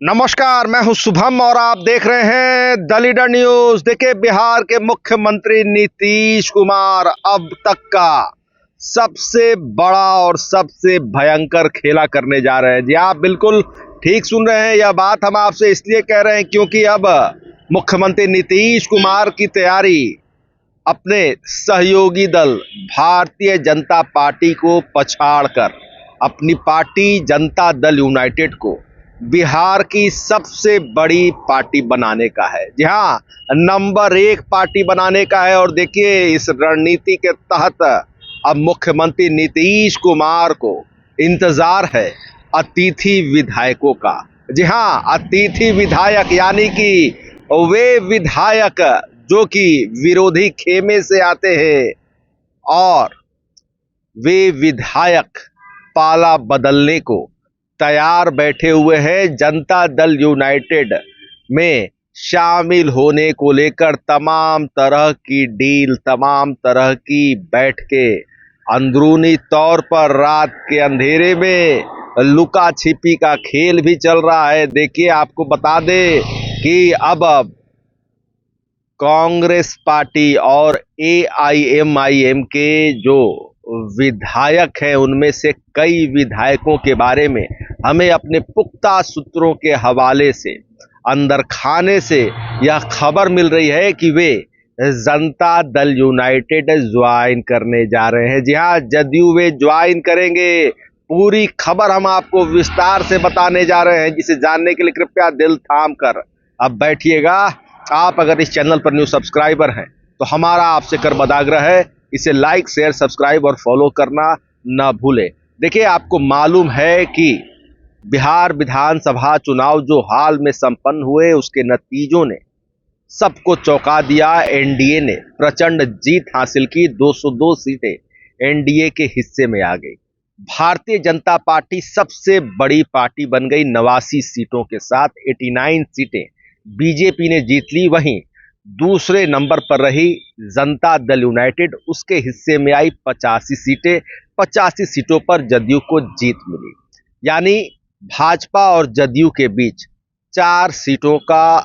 नमस्कार, मैं हूं शुभम और आप देख रहे हैं द लीडर न्यूज। देखिए, बिहार के मुख्यमंत्री नीतीश कुमार अब तक का सबसे बड़ा और सबसे भयंकर खेला करने जा रहे हैं। जी, आप बिल्कुल ठीक सुन रहे हैं। यह बात हम आपसे इसलिए कह रहे हैं क्योंकि अब मुख्यमंत्री नीतीश कुमार की तैयारी अपने सहयोगी दल भारतीय जनता पार्टी को पछाड़कर अपनी पार्टी जनता दल यूनाइटेड को बिहार की सबसे बड़ी पार्टी बनाने का है। जी हाँ, नंबर 1 पार्टी बनाने का है। और देखिए, इस रणनीति के तहत अब मुख्यमंत्री नीतीश कुमार को इंतजार है अतिथि विधायकों का। जी हाँ, अतिथि विधायक यानी कि वे विधायक जो कि विरोधी खेमे से आते हैं और वे विधायक पाला बदलने को तैयार बैठे हुए हैं। जनता दल यूनाइटेड में शामिल होने को लेकर तमाम तरह की डील, तमाम तरह की बैठकें, अंदरूनी तौर पर रात के अंधेरे में लुका छिपी का खेल भी चल रहा है। देखिए, आपको बता दें कि अब कांग्रेस पार्टी और एआईएमआईएम के जो विधायक हैं उनमें से कई विधायकों के बारे में हमें अपने पुख्ता सूत्रों के हवाले से अंदर खाने से यह खबर मिल रही है कि वे जनता दल यूनाइटेड ज्वाइन करने जा रहे हैं। जी हाँ, जदयू वे ज्वाइन करेंगे। पूरी खबर हम आपको विस्तार से बताने जा रहे हैं, जिसे जानने के लिए कृपया दिल थाम कर अब बैठिएगा। आप अगर इस चैनल पर न्यू सब्सक्राइबर हैं तो हमारा आपसे करबदाग्रह है, इसे लाइक, शेयर, सब्सक्राइब और फॉलो करना ना भूलें। देखिए, आपको मालूम है कि बिहार विधानसभा चुनाव जो हाल में संपन्न हुए, उसके नतीजों ने सबको चौंका दिया। एनडीए ने प्रचंड जीत हासिल की। 202 सीटें एनडीए के हिस्से में आ गई। भारतीय जनता पार्टी सबसे बड़ी पार्टी बन गई 89 सीटों के साथ। 89 सीटें बीजेपी ने जीत ली। वहीं दूसरे नंबर पर रही जनता दल यूनाइटेड, उसके हिस्से में आई 85 सीटें। 85 सीटों पर जदयू को जीत मिली। यानी भाजपा और जदयू के बीच 4 सीटों का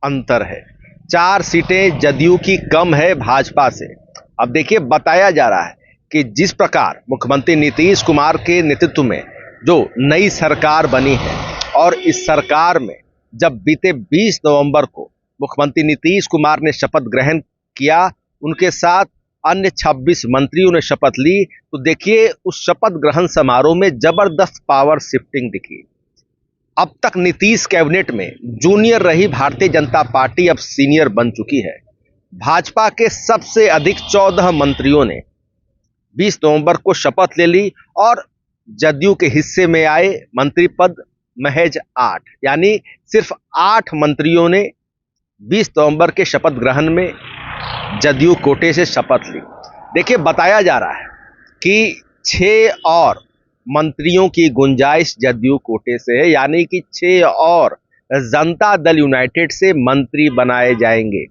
अंतर है। 4 सीटें जदयू की कम है भाजपा से। अब देखिए, बताया जा रहा है कि जिस प्रकार मुख्यमंत्री नीतीश कुमार के नेतृत्व में जो नई सरकार बनी है और इस सरकार में जब बीते 20 नवंबर को मुख्यमंत्री नीतीश कुमार ने शपथ ग्रहण किया, उनके साथ अन्य 26 मंत्रियों ने शपथ ली, तो देखिए उस शपथ ग्रहण समारोह में जबरदस्त पावर शिफ्टिंग दिखी। अब तक नीतीश कैबिनेट में जूनियर रही भारतीय जनता पार्टी अब सीनियर बन चुकी है। भाजपा के सबसे अधिक 14 मंत्रियों ने 20 नवंबर को शपथ ले ली और जदयू के हिस्से में आए मंत्री पद महज 8, यानी सिर्फ 8 मंत्रियों ने 20 नवंबर के शपथ ग्रहण में जदयू कोटे से शपथ ली। देखिए, बताया जा रहा है कि 6 और मंत्रियों की गुंजाइश जदयू कोटे से है, यानी कि 6 और जनता दल यूनाइटेड से मंत्री बनाए जाएंगे।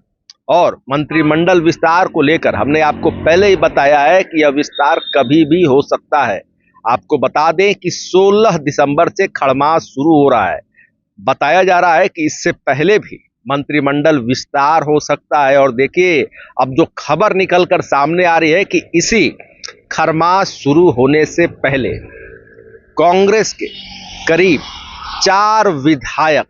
और मंत्रिमंडल विस्तार को लेकर हमने आपको पहले ही बताया है कि यह विस्तार कभी भी हो सकता है। आपको बता दें कि 16 दिसंबर से खड़मास शुरू हो रहा है। बताया जा रहा है कि इससे पहले भी मंत्रिमंडल विस्तार हो सकता है। और देखिए, अब जो खबर निकलकर सामने आ रही है कि इसी खरमास शुरू होने से पहले कांग्रेस के करीब 4 विधायक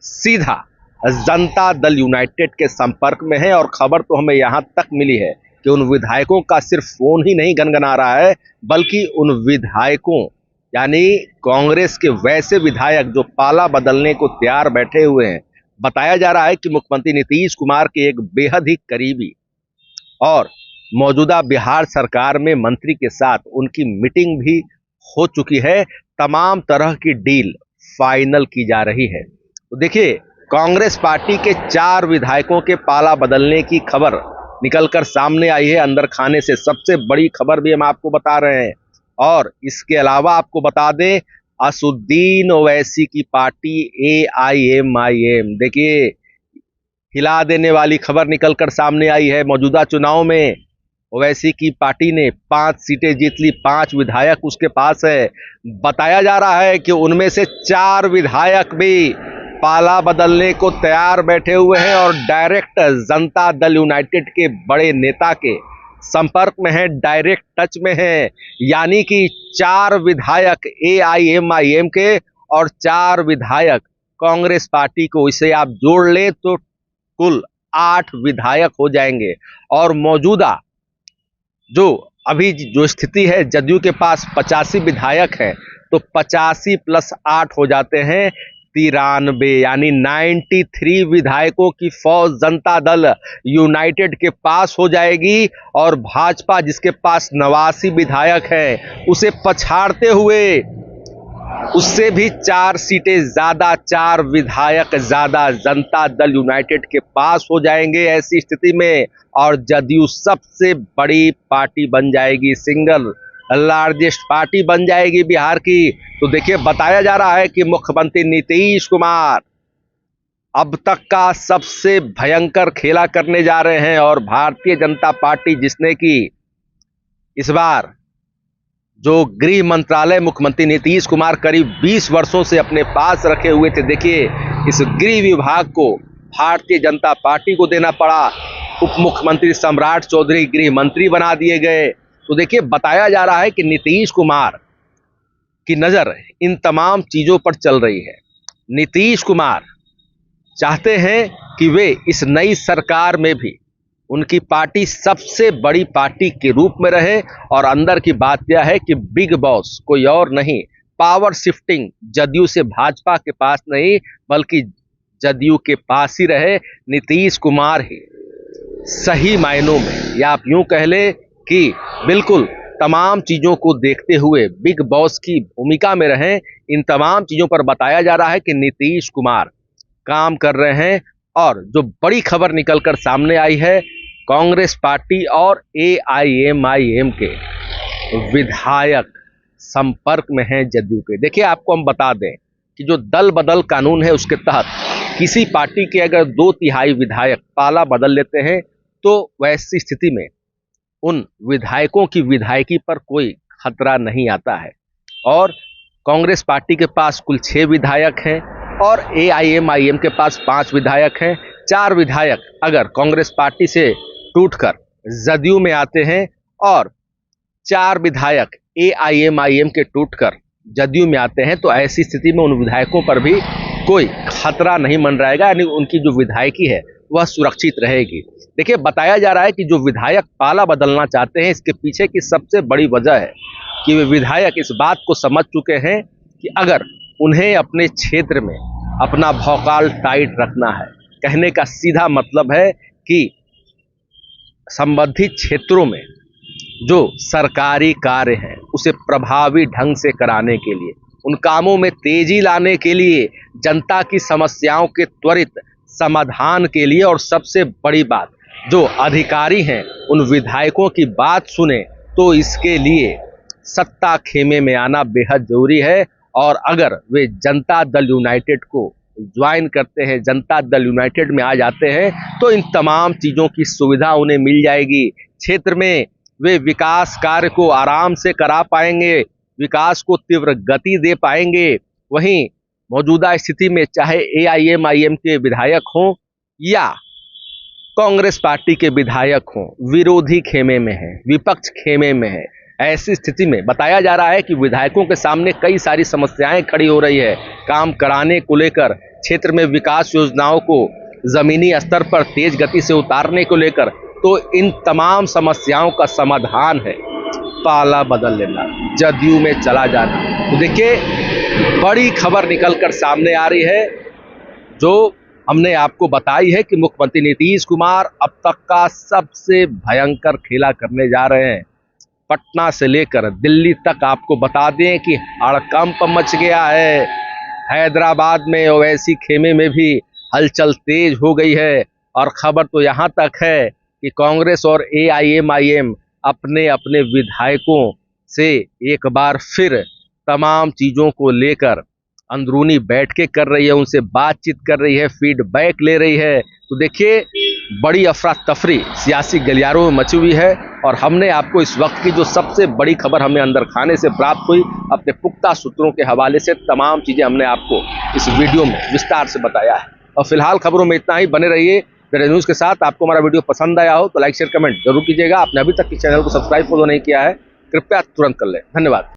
सीधा जनता दल यूनाइटेड के संपर्क में है। और खबर तो हमें यहां तक मिली है कि उन विधायकों का सिर्फ फोन ही नहीं गनगना रहा है, बल्कि उन विधायकों यानी कांग्रेस के वैसे विधायक जो पाला बदलने को तैयार बैठे हुए हैं। बताया जा रहा है कि मुख्यमंत्री नीतीश कुमार के एक बेहद ही करीबी और मौजूदा बिहार सरकार में मंत्री के साथ उनकी मीटिंग भी हो चुकी है। तमाम तरह की डील फाइनल की जा रही है। तो देखिए, कांग्रेस पार्टी के 4 विधायकों के पाला बदलने की खबर निकलकर सामने आई है अंदर खाने से। सबसे बड़ी खबर भी हम आपको बता रहे हैं। और इसके अलावा आपको बता दें, असुद्दीन ओवैसी की पार्टी एआईएमआईएम, देखिए हिला देने वाली खबर निकलकर सामने आई है। मौजूदा चुनाव में ओवैसी की पार्टी ने 5 सीटें जीत ली, 5 विधायक उसके पास है। बताया जा रहा है कि उनमें से 4 विधायक भी पाला बदलने को तैयार बैठे हुए हैं और डायरेक्ट जनता दल यूनाइटेड के बड़े नेता के संपर्क में है, डायरेक्ट टच में है। यानी कि 4 विधायक AIMIM के और 4 विधायक कांग्रेस पार्टी को, इसे आप जोड़ लें तो कुल 8 विधायक हो जाएंगे। और मौजूदा जो अभी जो स्थिति है, जदयू के पास 85 विधायक हैं, तो 85 + 8 हो जाते हैं 93, यानी 93 विधायकों की फौज जनता दल यूनाइटेड के पास हो जाएगी। और भाजपा जिसके पास 89 विधायक हैं, उसे पछाड़ते हुए उससे भी 4 सीटें ज्यादा, 4 विधायक ज्यादा जनता दल यूनाइटेड के पास हो जाएंगे ऐसी स्थिति में। और जदयू सबसे बड़ी पार्टी बन जाएगी, सिंगल लार्जेस्ट पार्टी बन जाएगी बिहार की। तो देखिए, बताया जा रहा है कि मुख्यमंत्री नीतीश कुमार अब तक का सबसे भयंकर खेला करने जा रहे हैं। और भारतीय जनता पार्टी जिसने कि इस बार जो गृह मंत्रालय मुख्यमंत्री नीतीश कुमार करीब 20 वर्षों से अपने पास रखे हुए थे, देखिए इस गृह विभाग को भारतीय जनता पार्टी को देना पड़ा। उप मुख्यमंत्री सम्राट चौधरी गृह मंत्री बना दिए गए। तो देखिए, बताया जा रहा है कि नीतीश कुमार की नजर इन तमाम चीजों पर चल रही है। नीतीश कुमार चाहते हैं कि वे इस नई सरकार में भी उनकी पार्टी सबसे बड़ी पार्टी के रूप में रहे। और अंदर की बात यह है कि बिग बॉस कोई और नहीं, पावर शिफ्टिंग जदयू से भाजपा के पास नहीं, बल्कि जदयू के पास ही रहे। नीतीश कुमार ही सही मायनों में, या आप यूं कह ले कि बिल्कुल तमाम चीजों को देखते हुए बिग बॉस की भूमिका में रहें। इन तमाम चीजों पर बताया जा रहा है कि नीतीश कुमार काम कर रहे हैं। और जो बड़ी खबर निकलकर सामने आई है, कांग्रेस पार्टी और AIMIM के विधायक संपर्क में हैं जदयू के। देखिए, आपको हम बता दें कि जो दल बदल कानून है, उसके तहत किसी पार्टी के अगर 2/3 विधायक पाला बदल लेते हैं, तो वैसी स्थिति में उन विधायकों की विधायकी पर कोई खतरा नहीं आता है। और कांग्रेस पार्टी के पास कुल 6 विधायक हैं और AIMIM के पास 5 विधायक हैं। 4 विधायक अगर कांग्रेस पार्टी से टूटकर जदयू में आते हैं और 4 विधायक AIMIM के टूटकर जदयू में आते हैं, तो ऐसी स्थिति में उन विधायकों पर भी कोई खतरा नहीं मंडराएगा, यानी उनकी जो विधायकी है वह सुरक्षित रहेगी। देखिए, बताया जा रहा है कि जो विधायक पाला बदलना चाहते हैं, इसके पीछे की सबसे बड़ी वजह है कि वे विधायक इस बात को समझ चुके हैं कि अगर उन्हें अपने क्षेत्र में अपना भौकाल टाइट रखना है, कहने का सीधा मतलब है कि संबंधित क्षेत्रों में जो सरकारी कार्य हैं उसे प्रभावी ढंग से कराने के लिए, उन कामों में तेजी लाने के लिए, जनता की समस्याओं के त्वरित समाधान के लिए, और सबसे बड़ी बात, जो अधिकारी हैं उन विधायकों की बात सुने, तो इसके लिए सत्ता खेमे में आना बेहद जरूरी है। और अगर वे जनता दल यूनाइटेड को ज्वाइन करते हैं, जनता दल यूनाइटेड में आ जाते हैं, तो इन तमाम चीज़ों की सुविधा उन्हें मिल जाएगी। क्षेत्र में वे विकास कार्य को आराम से करा पाएंगे, विकास को तीव्र गति दे पाएंगे। वहीं मौजूदा स्थिति में चाहे AIMIM के विधायक हों या कांग्रेस पार्टी के विधायक हों, विरोधी खेमे में है, विपक्ष खेमे में है। ऐसी स्थिति में बताया जा रहा है कि विधायकों के सामने कई सारी समस्याएं खड़ी हो रही है, काम कराने को लेकर, क्षेत्र में विकास योजनाओं को जमीनी स्तर पर तेज गति से उतारने को लेकर। तो इन तमाम समस्याओं का समाधान है पाला बदल लेना, जदयू में चला जाना। तो देखिए, बड़ी खबर निकलकर सामने आ रही है, जो हमने आपको बताई है कि मुख्यमंत्री नीतीश कुमार अब तक का सबसे भयंकर खेला करने जा रहे हैं। पटना से लेकर दिल्ली तक आपको बता दें कि हड़कंप मच गया है। हैदराबाद में ओवैसी खेमे में भी हलचल तेज हो गई है। और खबर तो यहाँ तक है कि कांग्रेस और AIMIM अपने अपने विधायकों से एक बार फिर तमाम चीज़ों को लेकर अंदरूनी बैठकें कर रही है, उनसे बातचीत कर रही है, फीडबैक ले रही है। तो देखिए, बड़ी अफरा तफरी सियासी गलियारों में मची हुई है। और हमने आपको इस वक्त की जो सबसे बड़ी खबर हमें अंदर खाने से प्राप्त हुई, अपने पुख्ता सूत्रों के हवाले से तमाम चीज़ें हमने आपको इस वीडियो में विस्तार से बताया है। और फिलहाल खबरों में इतना ही। बने रहिए द न्यूज़ के साथ। आपको हमारा वीडियो पसंद आया हो तो लाइक शेयर कमेंट जरूर कीजिएगा। आपने अभी तक इस चैनल को सब्सक्राइब फॉलो नहीं किया है, कृपया तुरंत कर लें। धन्यवाद।